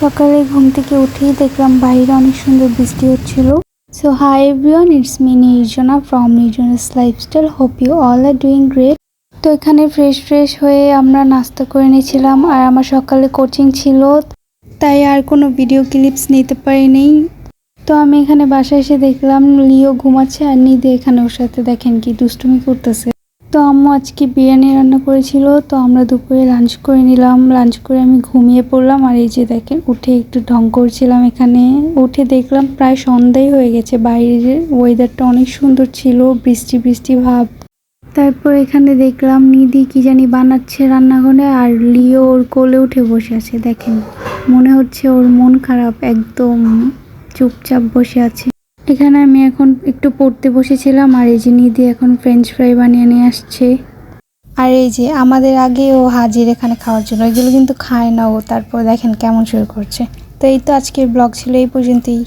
সকালে ঘুম থেকে উঠেই দেখলাম বাইরে অনেক সুন্দর বৃষ্টি হচ্ছিল। So hi everyone, it's me Nirjana from Nirjana's lifestyle. Hope you all are doing great. তো এখানে ফ্রেশ হয়ে আমরা নাস্তা করে নিয়েছিলাম, আর আমার সকালে কোচিং ছিল, তাই আর কোনো ভিডিও ক্লিপস নিতে পারিনি। তো আমি এখানে বাসায় এসে দেখলাম লিও ঘুমাচ্ছে আর নিধি এখানে ওর সাথে দেখেন কি দুষ্টুমি করতেছে। তো আম্মু আজকে বিরিয়ানি রান্না করেছিল, তো আমরা দুপুরে লাঞ্চ করে নিলাম। লাঞ্চ করে আমি ঘুমিয়ে পড়লাম, আর এই যে দেখেন উঠে একটু ঢং করছিলাম। এখানে উঠে দেখলাম প্রায় সন্ধ্যাই হয়ে গেছে, বাইরের ওয়েদারটা অনেক সুন্দর ছিল, বৃষ্টি বৃষ্টি ভাব। তারপর এখানে দেখলাম নিধি কি জানি বানাচ্ছে রান্নাঘরে, আর লিও ওর কোলে উঠে বসে আছে। দেখেন মনে হচ্ছে ওর মন খারাপ, একদম চুপচাপ বসে আছে। এখানে আমি এখন একটু পড়তে বসেছিলাম, আর এই যে নিধি এখন ফ্রেঞ্চ ফ্রাই বানিয়ে নিয়ে আসছে। আর এই যে আমাদের আগে ও হাজির এখানে খাওয়ার জন্য, এগুলো কিন্তু খায় না ও। তারপর দেখেন কেমন শুরু করছে। তো এই তো আজকের ব্লগ ছিল এই পর্যন্তই।